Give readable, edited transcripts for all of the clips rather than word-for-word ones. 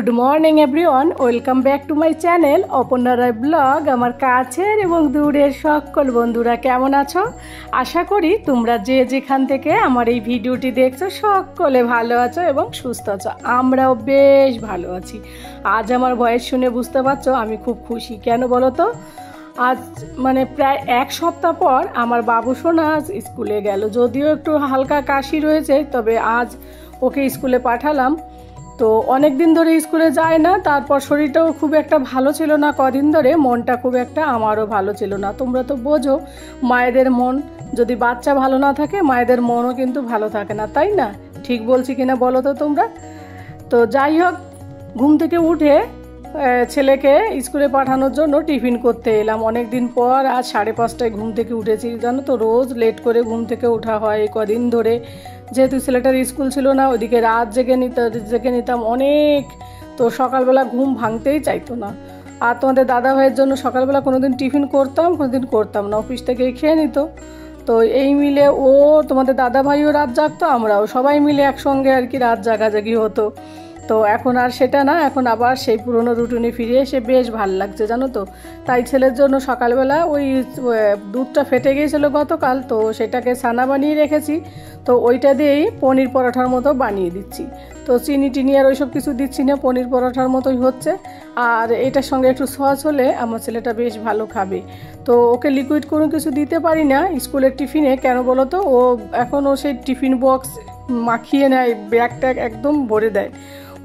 Good morning everyone, welcome back to my channel Aparna Roy blog. আমার কাছের এবং দূরের সকল বন্ধুরা কেমন আছো? আশা করি তোমরা যে যেখান থেকে আমার এই ভিডিওটি দেখছো সকলে ভালো আছো এবং সুস্থ আছো। আমরাও বেশ ভালো আছি। আজ আমার ভয়েস শুনে বুঝতে পারছো আমি খুব খুশি। কেন বলো তো? আজ মানে প্রায় এক সপ্তাহ পর আমার বাবু সোনা আজ স্কুলে গেল। যদিও একটু হালকা কাশি রয়েছে, তবে আজ ওকে স্কুলে পাঠালাম। তো অনেক দিন ধরে স্কুলে যায় না, তারপর শরীরটাও খুব একটা ভালো ছিল না কদিন ধরে, মনটা খুব একটা আমারও ভালো ছিল না। তোমরা তো বোঝো মায়েদের মন, যদি বাচ্চা ভালো না থাকে মায়েদের মনও কিন্তু ভালো থাকে না, তাই না? ঠিক বলছি কিনা বলো তো তোমরা? তো যাই হোক, ঘুম থেকে উঠে ছেলেকে স্কুলে পাঠানোর জন্য টিফিন করতে এলাম। অনেক দিন পর আজ 5:30টায় ঘুম থেকে উঠেছি। জানো তো, রোজ লেট করে ঘুম থেকে ওঠা হয় এই কদিন ধরে, যেহেতু ছেলেটার স্কুল ছিল না। ওইদিকে রাত জেগে নিতাম অনেক, তো সকালবেলা ঘুম ভাঙতেই চাইতো না। আর তোমাদের দাদা ভাইয়ের জন্য সকালবেলা কোনোদিন টিফিন করতাম, কোনোদিন করতাম না, অফিস থেকে খেয়ে নিত। তো এই মিলে ও তোমাদের দাদা ভাইও রাত জাগতো, আমরাও সবাই মিলে একসঙ্গে আর কি রাত জাগাজাগি হতো। তো এখন আর সেটা না, এখন আবার সেই পুরনো রুটিনে ফিরে এসে বেশ ভাল লাগছে, জানো তো। তাই ছেলের জন্য সকালবেলা ওই দুধটা ফেটে গিয়েছিল গতকাল, তো সেটাকে ছানা বানিয়ে রেখেছি। তো ওইটা দিয়েই পনির পরোটার মতো বানিয়ে দিচ্ছি। তো চিনি টিনি আর ওইসব কিছু দিচ্ছি না, পনির পরোটার মতোই হচ্ছে। আর এটার সঙ্গে একটু সস হলে আমার ছেলেটা বেশ ভালো খাবে। তো ওকে লিকুইড কোনো কিছু দিতে পারি না স্কুলের টিফিনে। কেন বলো তো? ও সেই টিফিন বক্স মাখিয়ে নেয়, ব্যাগ ট্যাগ একদম ভরে দেয়।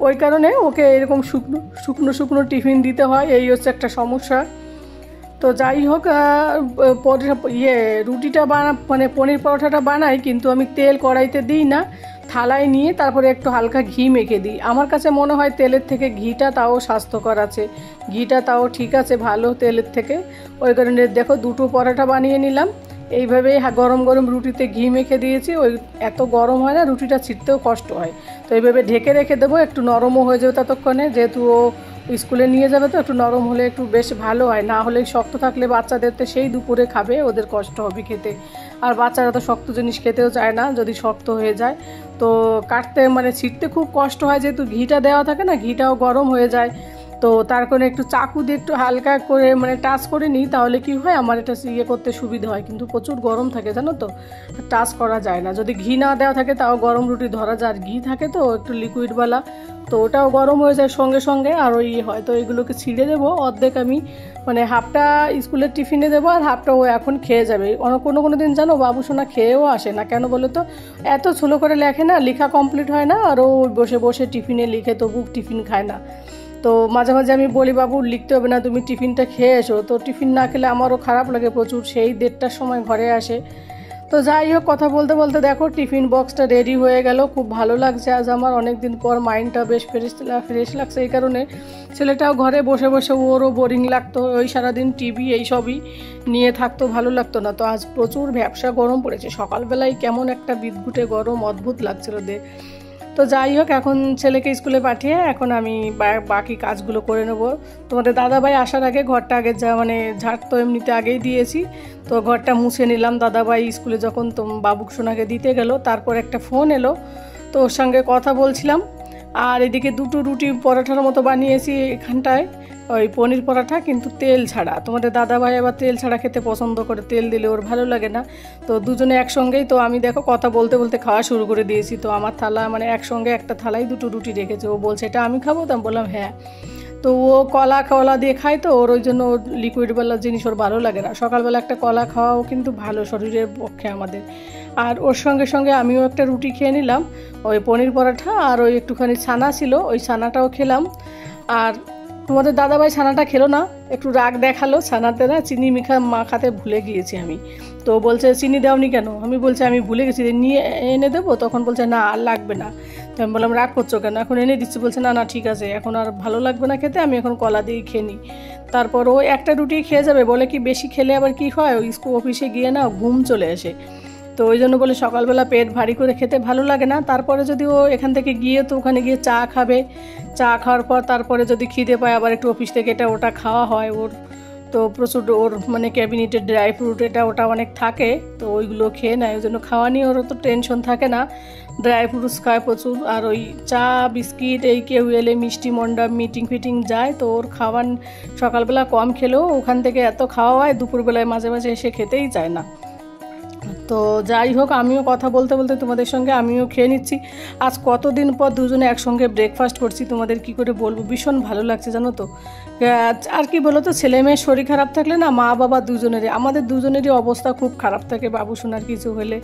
ওই কারণে ওকে এরকম শুকনো টিফিন দিতে হয়, এই হচ্ছে একটা সমস্যা। তো যাই হোক, রুটিটা মানে পনির পরোটাটা বানাই, কিন্তু আমি তেল কড়াইতে দিই না, থালায় নিয়ে তারপরে একটু হালকা ঘি মেখে দিই। আমার কাছে মনে হয় তেলের থেকে ঘিটা তাও স্বাস্থ্যকর আছে, ঘিটা তাও ঠিক আছে ভালো তেলের থেকে। ওই কারণে দেখো দুটো পরোটা বানিয়ে নিলাম। এইভাবেই গরম গরম রুটিতে ঘি মেখে দিয়েছি। ওই এত গরম হয় না, রুটিটা ছিঁড়তেও কষ্ট হয়। তো এইভাবে ঢেকে রেখে দেবো, একটু নরমও হয়ে যাবে ততক্ষণে, যেহেতু ও স্কুলে নিয়ে যাবে। তো একটু নরম হলে একটু বেশ ভালো হয়, না হলে শক্ত থাকলে বাচ্চাদের তো সেই দুপুরে খাবে, ওদের কষ্ট হবে খেতে। আর বাচ্চারা তো শক্ত জিনিস খেতেও চায় না যদি শক্ত হয়ে যায়। তো কাটতে মানে ছিঁড়তে খুব কষ্ট হয়, যেহেতু ঘিটা দেওয়া থাকে না, ঘিটাও গরম হয়ে যায়। তো তার কারণে একটু চাকু দিয়ে একটু হালকা করে মানে টাচ করে নিই, তাহলে কি হয় আমার এটা করতে সুবিধা হয়। কিন্তু প্রচুর গরম থাকে, জানো তো, টাচ করা যায় না। যদি ঘি না দেওয়া থাকে তাও গরম রুটি ধরা যায়, আর ঘি থাকে তো একটু লিকুইডওয়ালা, তো ওটাও গরম হয়ে যায় সঙ্গে সঙ্গে। আর ওই হয়, তো এইগুলোকে ছিঁড়ে দেবো অর্ধেক, আমি মানে হাফটা স্কুলের টিফিনে দেবো আর হাফটা ও এখন খেয়ে যাবে। কোনো দিন জানো বাবু সোনা খেয়েও আসে না। কেন বলো তো? এত ছোলো করে লেখে না, লেখা কমপ্লিট হয় না, আর ও বসে বসে টিফিনে লিখে, তবু টিফিন খায় না। তো মাঝে মাঝে আমি বলি, বাবু লিখতে হবে না, তুমি টিফিনটা খেয়ে এসো। তো টিফিন না খেলে আমারও খারাপ লাগে প্রচুর, সেই 1:30টার সময় ঘরে আসে। তো যাই হোক, কথা বলতে বলতে দেখো টিফিন বক্সটা রেডি হয়ে গেল। খুব ভালো লাগছে আজ আমার, অনেক দিন পর মাইন্ডটা বেশ ফ্রেশ লাগছে। এই কারণে ছেলেটাও ঘরে বসে বসে, ওরও বোরিং লাগতো, ওই সারাদিন টিভি এইসবই নিয়ে থাকতো, ভালো লাগতো না। তো আজ প্রচুর ভ্যাপসা গরম পড়েছে, সকালবেলায় কেমন একটা বিদঘুটে গরম, অদ্ভুত লাগছিল দে। তো যাই হোক, এখন ছেলেকে স্কুলে পাঠিয়ে এখন আমি বাকি কাজগুলো করে নেব। তোমাদের দাদাভাই আসার আগে ঘরটা আগে মানে ঝাড় তো এমনিতে আগেই দিয়েছি, তো ঘরটা মুছে নিলাম। দাদাভাই স্কুলে যখন বাবুক সোনাকে দিতে গেল, তারপর একটা ফোন এলো, তো ওর সঙ্গে কথা বলছিলাম। আর এদিকে দুটো রুটি পরোটার মতো বানিয়েছি এখানটায়, ওই পনির পরোটা, কিন্তু তেল ছাড়া। তোমাদের দাদাভাই আবার তেল ছাড়া খেতে পছন্দ করে, তেল দিলে ওর ভালো লাগে না। তো দুজনে একসঙ্গেই, তো আমি দেখো কথা বলতে বলতে খাওয়া শুরু করে দিয়েছি। তো আমার থালা মানে একসঙ্গে একটা থালায় দুটো রুটি রেখেছে। ও বলছে এটা আমি খাবো, তো আমি বললাম হ্যাঁ। তো ও কলা দিয়ে খায়, তো ওর ওই জন্য ওর লিকুইডওয়ালা জিনিস ওর ভালো লাগে না। সকালবেলা একটা কলা খাওয়াও কিন্তু ভালো শরীরের পক্ষে আমাদের। আর ওর সঙ্গে সঙ্গে আমিও একটা রুটি খেয়ে নিলাম, ওই পনির পরোটা, আর ওই একটুখানি ছানা ছিল, ওই ছানাটাও খেলাম। আর তোমাদের দাদাভাই ছানাটা খেলো না, একটু রাগ দেখালো। ছানাতে না চিনি মাখাতে ভুলে গিয়েছি আমি। তো বলছে চিনি দাওনি কেন? আমি বলছি আমি ভুলে গেছি, নিয়ে এনে দেবো। তখন বলছে না আর লাগবে না। তো আমি বললাম রাগ করছো কেন, এখন এনে দিচ্ছি। বলছে না ঠিক আছে, এখন আর ভালো লাগবে না খেতে, আমি এখন কলা দিয়ে খেয়ে নিই। তারপর ও একটা রুটি খেয়ে যাবে, বলে কি বেশি খেলে আবার কি হয়, ওই অফিসে গিয়ে না ঘুম চলে আসে। তো ওই জন্য বলে সকালবেলা পেট ভারী করে খেতে ভালো লাগে না। তারপরে যদি ও এখান থেকে গিয়ে, তো ওখানে গিয়ে চা খাবে, চা খাওয়ার পর তারপরে যদি খিদে পায় আবার একটু অফিস থেকে এটা ওটা খাওয়া হয় ওর। তো তো প্রচুর ওর মানে ক্যাবিনেটের ড্রাই ফ্রুট এটা ওটা অনেক থাকে, তো ওইগুলো খেয়ে নেয়, ওই জন্য খাওয়া নিয়ে ওর তো টেনশন থাকে না। ড্রাই ফ্রুটস খায় প্রচুর, আর ওই চা বিস্কিট এই কেউ এলে মিষ্টি মন্ডা মিটিং ফিটিং যায়, তো ওর খাওয়ান সকালবেলা কম খেলেও ওখান থেকে এত খাওয়া হয়, দুপুরবেলায় মাঝে মাঝে এসে খেতেই চায় না। তো যাই হোক, আমিও কথা বলতে বলতে তোমাদের সঙ্গে আমিও খেয়ে নিচ্ছি। আজ কতদিন পর দুজনে একসঙ্গে ব্রেকফাস্ট করছি, তোমাদের কি করে বলবো, ভীষণ ভালো লাগছে জানো তো। আর কি বলো তো, ছেলে মেয়ের শরীর খারাপ থাকলে না মা বাবা দুজনেরই, আমাদের দুজনেরই অবস্থা খুব খারাপ থাকে বাবু সোনার কিছু হলে।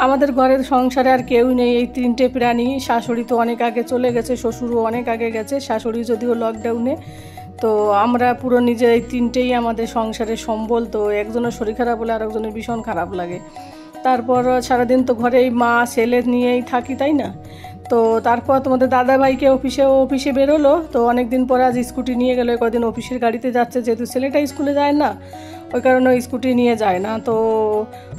আমাদের ঘরের সংসারে আর কেউ নেই, এই 3টে প্রাণী। শাশুড়ি তো অনেক আগে চলে গেছে, শ্বশুরও অনেক আগে গেছে, শাশুড়ি যদিও লকডাউনে। তো আমরা পুরো নিজের এই 3টেই আমাদের সংসারের সম্বল। তো একজনের শরীর খারাপ হলে আর একজনের ভীষণ খারাপ লাগে। তারপর সারাদিন তো ঘরে এই মা ছেলে নিয়েই থাকি, তাই না। তো তারপর তোমাদের দাদাভাইকে অফিসে বেরোলো, তো অনেক দিন পরে আজ স্কুটি নিয়ে গেলো। কদিন অফিসের গাড়িতে যাচ্ছে, যেহেতু ছেলেটা স্কুলে যায় না, ওই কারণে স্কুটি নিয়ে যায় না। তো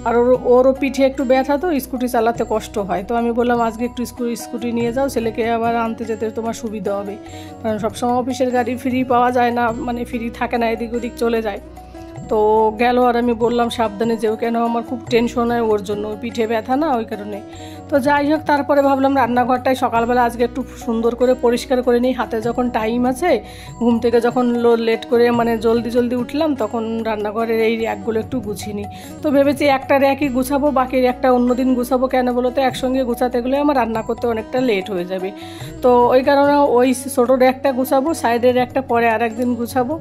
আর ওরও পিঠে একটু ব্যথা, তো স্কুটি চালাতে কষ্ট হয়। তো আমি বললাম আজকে একটু স্কুটি নিয়ে যাও, ছেলেকে আবার আনতে যেতে তোমার সুবিধা হবে, কারণ সবসময় অফিসের গাড়ি ফ্রি পাওয়া যায় না, মানে ফ্রি থাকে না, এদিক ওদিক চলে যায়। তো গেল, আর আমি বললাম সাবধানে যেও, কেন আমার খুব টেনশন হয় ওর জন্য, পিঠে ব্যথা না, ওই কারণে। তো যাই হোক, তারপরে ভাবলাম রান্নাঘরটাই সকালবেলা আজকে একটু সুন্দর করে পরিষ্কার করে নিই, হাতে যখন টাইম আছে, ঘুম থেকে যখন লেট করে মানে জলদি উঠলাম, তখন রান্নাঘরের এই র্যাকগুলো একটু গুছিয়ে নিই। তো ভেবেছি একটা র্যাকই গুছাবো, বাকি একটা অন্যদিন গুছাবো, কেন বলো তো, একসঙ্গে গুছাতে গেলে আমার রান্না করতে অনেকটা লেট হয়ে যাবে। তো ওই কারণে ওই ছোটো র্যাকটা গুছাবো, সাইডের র্যাকটা পরে আর একদিন গুছাবো।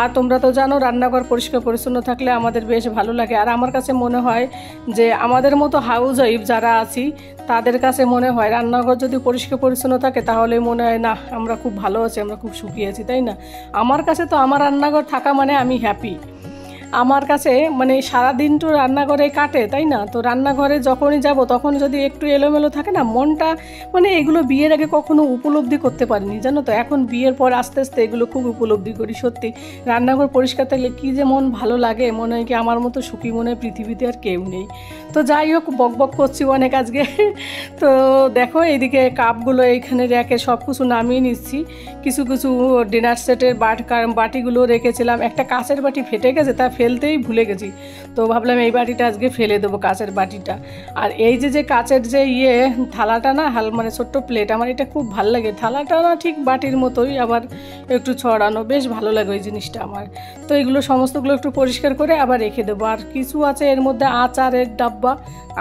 আর তোমরা তো জানো রান্নাঘর পরিষ্কার পরিচ্ছন্ন থাকলে আমাদের বেশ ভালো লাগে। আর আমার কাছে মনে হয় যে আমাদের মতো হাউস ওয়াইফ যারা আছি, তাদের কাছে মনে হয় রান্নাঘর যদি পরিষ্কার পরিচ্ছন্ন থাকে, তাহলে মনে হয় না আমরা খুব ভালো আছি, আমরা খুব সুখী আছি, তাই না। আমার কাছে তো আমার রান্নাঘর থাকা মানে আমি হ্যাপি। আমার কাছে মানে সারাদিন তো রান্নাঘরে কাটে, তাই না। তো রান্নাঘরে যখনই যাব তখন যদি একটু এলোমেলো থাকে না মনটা, মানে এগুলো বিয়ের আগে কখনো উপলব্ধি করতে পারিনি জানো তো, এখন বিয়ের পর আস্তে আস্তে এগুলো খুব উপলব্ধি করি। সত্যি রান্নাঘর পরিষ্কার থাকলে কী যে মন ভালো লাগে, মনে হয় কি আমার মতো সুখী মনে পৃথিবীতে আর কেউ নেই। তো যাই হোক, বক করছি অনেক আজকে। তো দেখো এইদিকে কাপগুলো এইখানে র্যাকে সব কিছু নামিয়ে নিচ্ছি, কিছু ডিনার সেটের বাটিগুলো রেখেছিলাম, একটা কাঁচের বাটি ফেটে গেছে, তা ফেলতেই ভুলে গেছি। তো ভাবলাম এই বাটিটা আজকে ফেলে দেবো, কাঁচের বাটিটা। আর এই যে কাঁচের যে থালাটা না, মানে ছোট্ট প্লেট, আমার এটা খুব ভালো লাগে। থালাটা না ঠিক বাটির মতোই, আবার একটু ছড়ানো, বেশ ভালো লাগে ওই জিনিসটা আমার। তো এগুলো সমস্তগুলো একটু পরিষ্কার করে আবার রেখে দেবো। আর কিছু আছে এর মধ্যে আচারের ডাব্বা,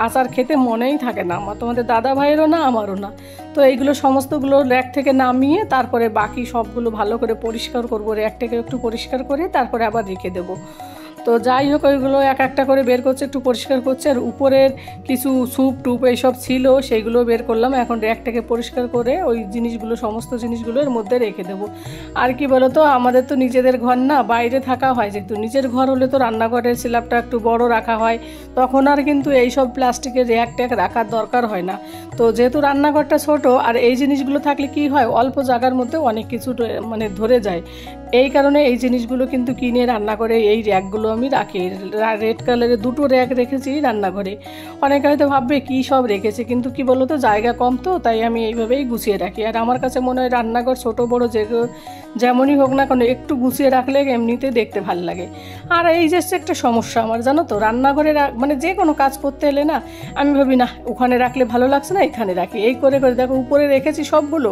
আচার খেতে মনেই থাকে না আমার, তোমাদের দাদা ভাইয়েরও না, আমারও না। তো এইগুলো সমস্তগুলো র্যাক থেকে নামিয়ে তারপরে বাকি সবগুলো ভালো করে পরিষ্কার করবো, র্যাকটাকে একটু পরিষ্কার করে তারপরে আবার রেখে দেবো। তো যাই হোক, ওইগুলো এক একটা করে বের করছে, একটু পরিষ্কার করছে। আর উপরের কিছু স্যুপ টুপ এইসব ছিল, সেইগুলো বের করলাম। এখন র্যাকটাকে পরিষ্কার করে ওই জিনিসগুলো, সমস্ত জিনিসগুলো এর মধ্যে রেখে দেবো। আর কি বলো তো, আমাদের তো নিজেদের ঘর না, বাইরে থাকা হয়, যেহেতু নিজের ঘর হলে তো রান্নাঘরের স্ল্যাবটা একটু বড় রাখা হয়, তখন আর কিন্তু এইসব প্লাস্টিকের র্যাক ট্যাক রাখার দরকার হয় না। তো যেহেতু রান্নাঘরটা ছোট, আর এই জিনিসগুলো থাকলে কি হয়, অল্প জায়গার মধ্যে অনেক কিছু মানে ধরে যায়। এই কারণে এই জিনিসগুলো কিন্তু কিনে রান্নাঘরে এই র্যাকগুলো আমি রাখি। রেড কালারের 2টো র্যাক রেখেছি রান্নাঘরে। অনেকে হয়তো ভাববে কী সব রেখেছে, কিন্তু কি বলো তো, জায়গা কম, তো তাই আমি এইভাবেই গুছিয়ে রাখি। আর আমার কাছে মনে হয় রান্নাঘর ছোটো বড়ো যেমনই হোক না কেন, একটু গুছিয়ে রাখলে এমনিতে দেখতে ভাল লাগে। আর এই যে একটা সমস্যা আমার জানো তো, রান্নাঘরে মানে যে কোনো কাজ করতে এলে না, আমি ভাবি না ওখানে রাখলে ভালো লাগছে না, এখানে রাখি, এই করে দেখো উপরে রেখেছি সবগুলো,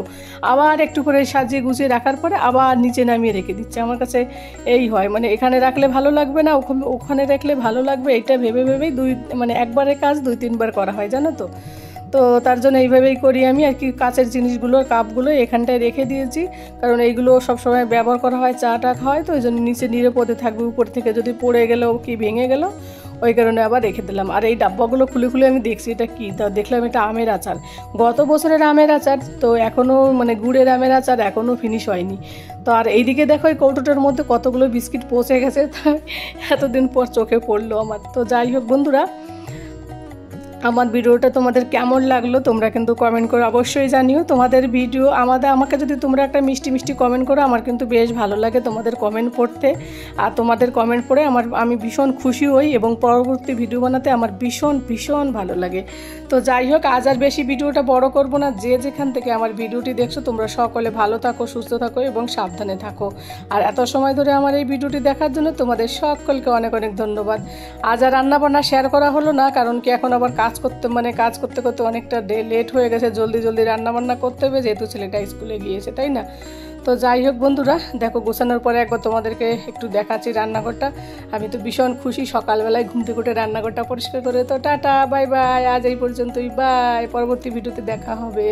আবার একটু করে সাজিয়ে গুছিয়ে রাখার পরে আবার নিচে নামিয়ে রেখে দিচ্ছে। আমার কাছে এই হয়, মানে এখানে রাখলে ভালো লাগবে না, ওখানে রাখলে ভালো লাগবে, এটা ভেবেই মানে একবারের কাজ 2-3বার করা হয় জানো তো। তো তার জন্য এইভাবেই করি আমি আর কি। কাঁচের জিনিসগুলো, কাপগুলো এখানটায় রেখে দিয়েছি, কারণ এইগুলো সবসময় ব্যবহার করা হয়, চা টা খাওয়ায়, তো ওই জন্য নিচে নিরাপদে থাকবে, উপর থেকে যদি পড়ে গেল কি ভেঙে গেল, ওই কারণে আবার রেখে দিলাম। আর এই ডাব্বাগুলো খুলে আমি দেখছি এটা কী, তা দেখলাম এটা আমের আচার, গত বছরের আমের আচার, তো এখনও মানে গুড়ের আমের আচার এখনও ফিনিশ হয়নি। তো আর এইদিকে দেখো এই কৌটোটার মধ্যে কতগুলো বিস্কিট পচে গেছে, তাই এতদিন পর চোখে পড়লো আমার। তো যাই হোক বন্ধুরা, আমার ভিডিওটা তোমাদের কেমন লাগলো তোমরা কিন্তু কমেন্ট করে অবশ্যই জানিও। তোমাদের ভিডিও আমাকে যদি তোমরা একটা মিষ্টি মিষ্টি কমেন্ট করো, আমার কিন্তু বেশ ভালো লাগে তোমাদের কমেন্ট পড়তে। আর তোমাদের কমেন্ট পড়ে আমি ভীষণ খুশি হই এবং পরবর্তী ভিডিও বানাতে আমার ভীষণ ভীষণ ভালো লাগে। তো যাই হোক, আজ আর বেশি ভিডিওটা বড় করব না। যে যেখান থেকে আমার ভিডিওটি দেখছো তোমরা সকলে ভালো থাকো, সুস্থ থাকো এবং সাবধানে থাকো। আর এত সময় ধরে আমার এই ভিডিওটি দেখার জন্য তোমাদের সকলকে অনেক অনেক ধন্যবাদ। আজ আর রান্নাবান্না শেয়ার করা হলো না, কারণ কি এখন আবার কাজ করতে করতে অনেকটা লেট হয়ে গেছে। জলদি জলদি রান্নাবান্না করতে হবে, যেহেতু ছেলেটা স্কুলে গিয়েছে, তাই না? তো যাই হোক বন্ধুরা, দেখো গোছানোর পরে একবার তোমাদেরকে একটু দেখাচ্ছি রান্নাঘরটা। আমি তো ভীষণ খুশি, সকালবেলায় ঘুম থেকে উঠে রান্নাঘরটা পরিষ্কার করে। তো টাটা, বাই বাই, আজ এই পর্যন্তই, বাই। পরবর্তী ভিডিওতে দেখা হবে।